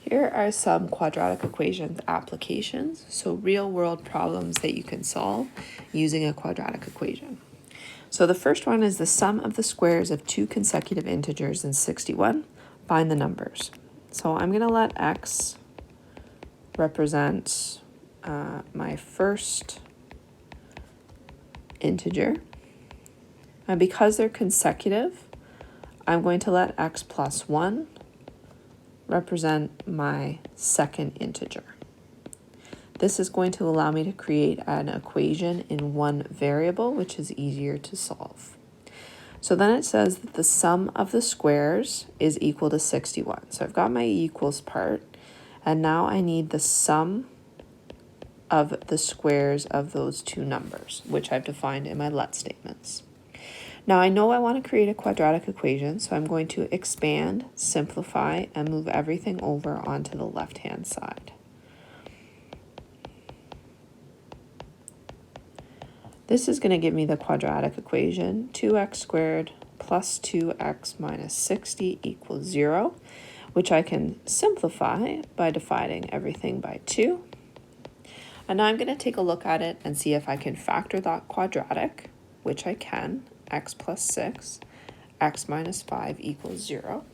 Here are some quadratic equations applications, so real-world problems that you can solve using a quadratic equation. So the first one is the sum of the squares of two consecutive integers in 61. Find the numbers. So I'm going to let x represent my first integer. And because they're consecutive, I'm going to let x plus 1 represent my second integer. This is going to allow me to create an equation in one variable, which is easier to solve. So then it says that the sum of the squares is equal to 61. So I've got my equals part, and now I need the sum of the squares of those two numbers, which I've defined in my let statements. Now I know I want to create a quadratic equation, so I'm going to expand, simplify, and move everything over onto the left-hand side. This is going to give me the quadratic equation, 2x squared plus 2x minus 60 equals 0, which I can simplify by dividing everything by 2. And now I'm going to take a look at it and see if I can factor that quadratic, which I can. X plus 6, x minus 5 equals 0.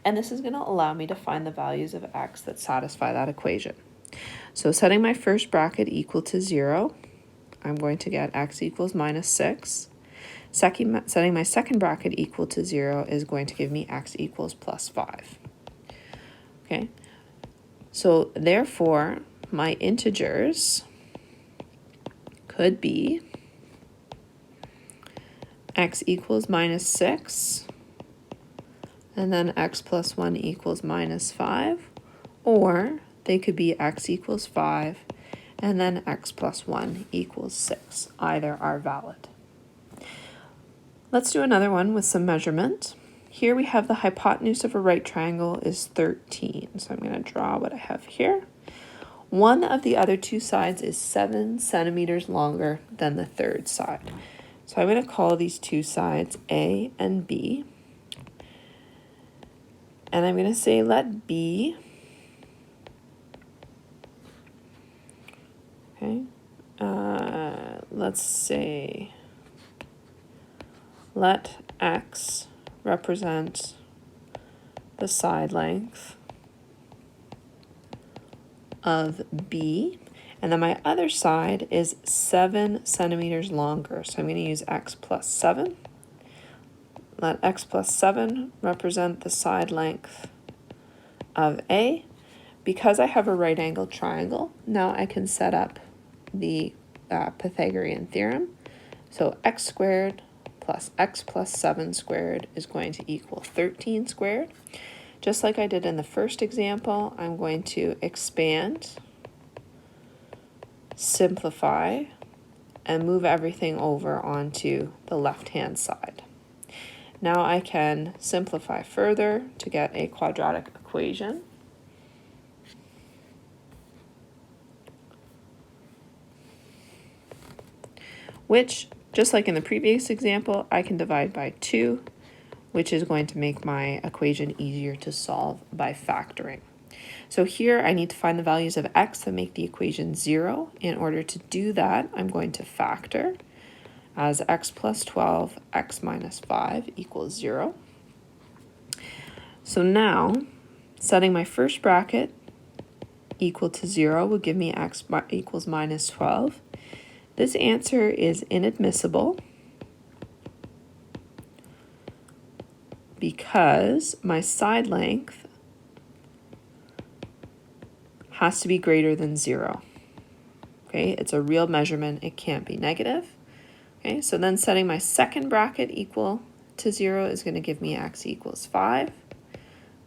And this is going to allow me to find the values of x that satisfy that equation. So setting my first bracket equal to 0, I'm going to get x equals minus 6. Setting my second bracket equal to 0 is going to give me x equals plus 5. Okay, so therefore my integers could be x equals minus 6, and then x plus 1 equals minus 5, or they could be x equals 5, and then x plus 1 equals 6. Either are valid. Let's do another one with some measurement. Here we have the hypotenuse of a right triangle is 13, so I'm going to draw what I have here. One of the other two sides is 7 centimeters longer than the third side. So I'm going to call these two sides A and B. And I'm going to say let B, okay, let's say let X represent the side length of B. And then my other side is 7 centimeters longer. So I'm going to use x plus 7. Let x plus 7 represent the side length of A. Because I have a right angled triangle, now I can set up the Pythagorean theorem. So x squared plus x plus 7 squared is going to equal 13 squared. Just like I did in the first example, I'm going to expand, simplify, and move everything over onto the left-hand side. Now I can simplify further to get a quadratic equation. Which, just like in the previous example, I can divide by 2, which is going to make my equation easier to solve by factoring. So here I need to find the values of x that make the equation 0. In order to do that, I'm going to factor as x plus 12, x minus 5 equals 0. So now, setting my first bracket equal to 0 will give me x equals minus 12. This answer is inadmissible because my side length has to be greater than 0. Okay, it's a real measurement, it can't be negative. Okay, so then setting my second bracket equal to 0 is going to give me x equals 5.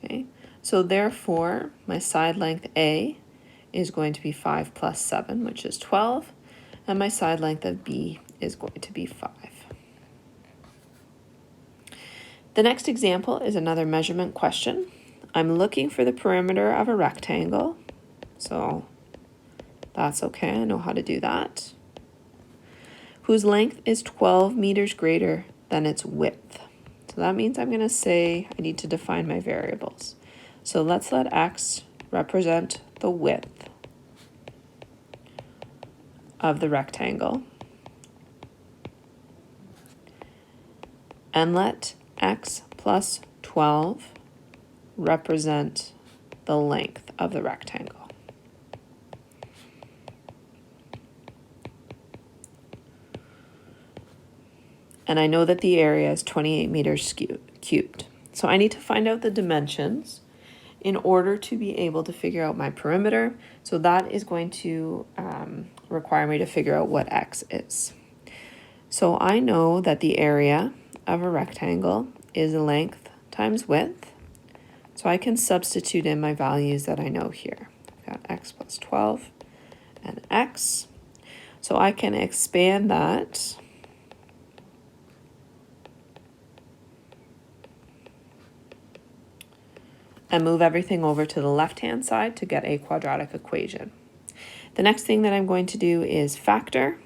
Okay, so therefore my side length A is going to be 5 plus 7, which is 12, and my side length of B is going to be 5. The next example is another measurement question. I'm looking for the perimeter of a rectangle. So that's okay, I know how to do that. Whose length is 12 meters greater than its width. So that means I'm going to say I need to define my variables. So let's let x represent the width of the rectangle, and let x plus 12 represent the length of the rectangle. And I know that the area is 28 meters cubed. So I need to find out the dimensions in order to be able to figure out my perimeter. So that is going to require me to figure out what x is. So I know that the area of a rectangle is length times width. So I can substitute in my values that I know here. I've got x plus 12 and x. So I can expand that and move everything over to the left-hand side to get a quadratic equation. The next thing that I'm going to do is factor.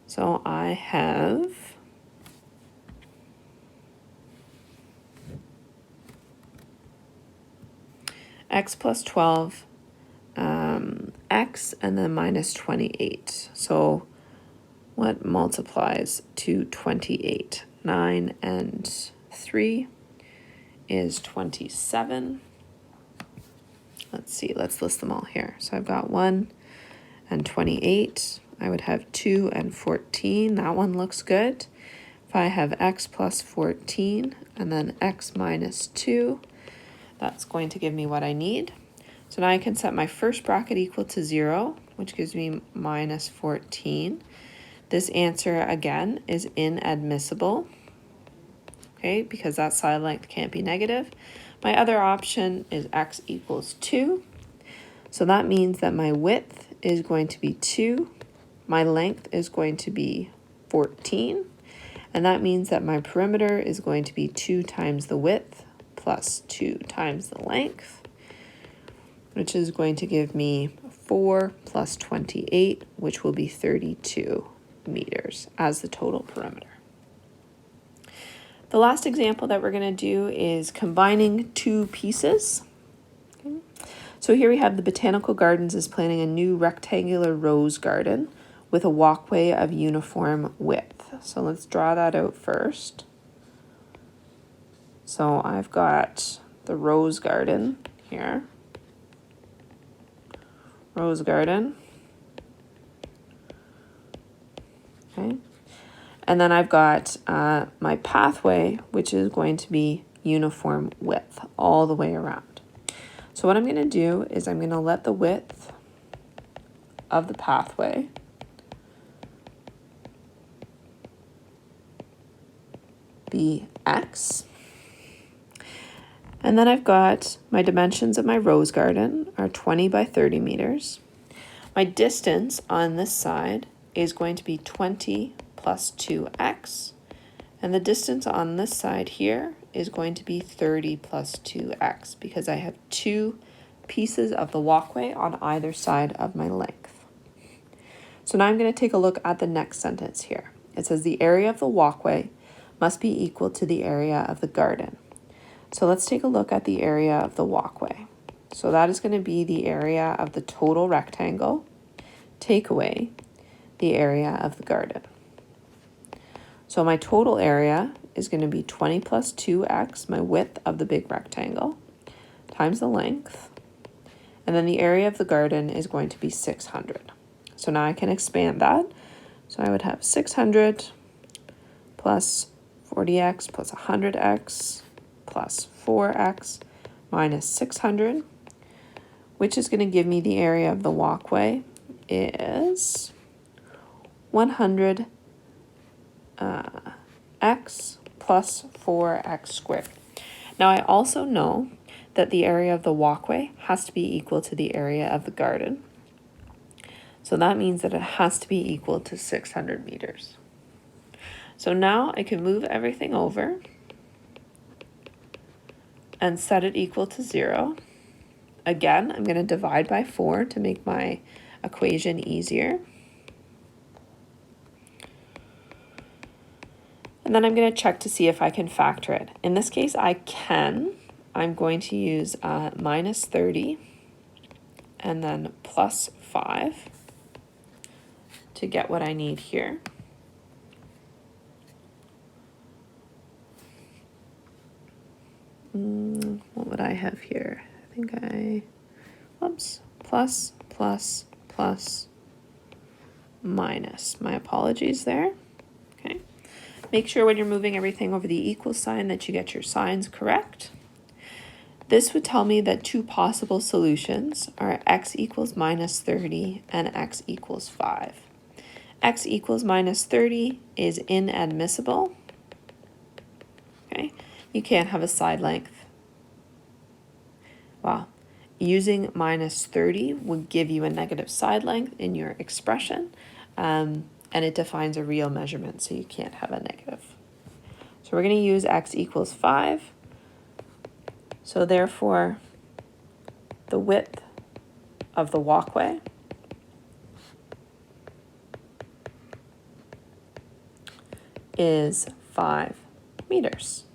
So I have x plus 12, x, and then minus 28. So what multiplies to 28? 9 and 3 is 27. Let's see, let's list them all here. So I've got 1 and 28. I would have 2 and 14. That one looks good. If I have x plus 14 and then x minus 2, that's going to give me what I need. So now I can set my first bracket equal to 0, which gives me minus 14. This answer, again, is inadmissible, okay, because that side length can't be negative. My other option is x equals 2. So that means that my width is going to be 2. My length is going to be 14. And that means that my perimeter is going to be 2 times the width plus 2 times the length, which is going to give me 4 plus 28, which will be 32 meters as the total perimeter. The last example that we're going to do is combining two pieces. Okay. So here we have the Botanical Gardens is planning a new rectangular rose garden with a walkway of uniform width. So let's draw that out first. So I've got the rose garden here. Rose garden. Okay. And then I've got my pathway, which is going to be uniform width all the way around. So what I'm going to do is I'm going to let the width of the pathway be x. And then I've got my dimensions of my rose garden are 20 by 30 meters. My distance on this side is going to be 20 plus 2x. And the distance on this side here is going to be 30 plus 2x because I have two pieces of the walkway on either side of my length. So now I'm going to take a look at the next sentence here. It says the area of the walkway must be equal to the area of the garden. So let's take a look at the area of the walkway. So that is going to be the area of the total rectangle, take away the area of the garden. So my total area is going to be 20 plus 2x, my width of the big rectangle, times the length. And then the area of the garden is going to be 600. So now I can expand that. So I would have 600 plus 40x plus 100x plus 4x minus 600, which is going to give me the area of the walkway is 100 x plus 4x squared. Now I also know that the area of the walkway has to be equal to the area of the garden. So that means that it has to be equal to 600 meters. So now I can move everything over and set it equal to 0. Again, I'm going to divide by 4 to make my equation easier. And then I'm going to check to see if I can factor it. In this case, I can. I'm going to use minus 30 and then plus 5 to get what I need here. What would I have here? I think whoops, plus, plus, plus, minus. My apologies there. Okay. Make sure when you're moving everything over the equal sign that you get your signs correct. This would tell me that two possible solutions are x equals minus 30 and x equals 5. X equals minus 30 is inadmissible. Okay, you can't have a side length. Wow, using minus 30 would give you a negative side length in your expression, and it defines a real measurement, so you can't have a negative. So we're going to use x equals 5. So therefore, the width of the walkway is 5 meters.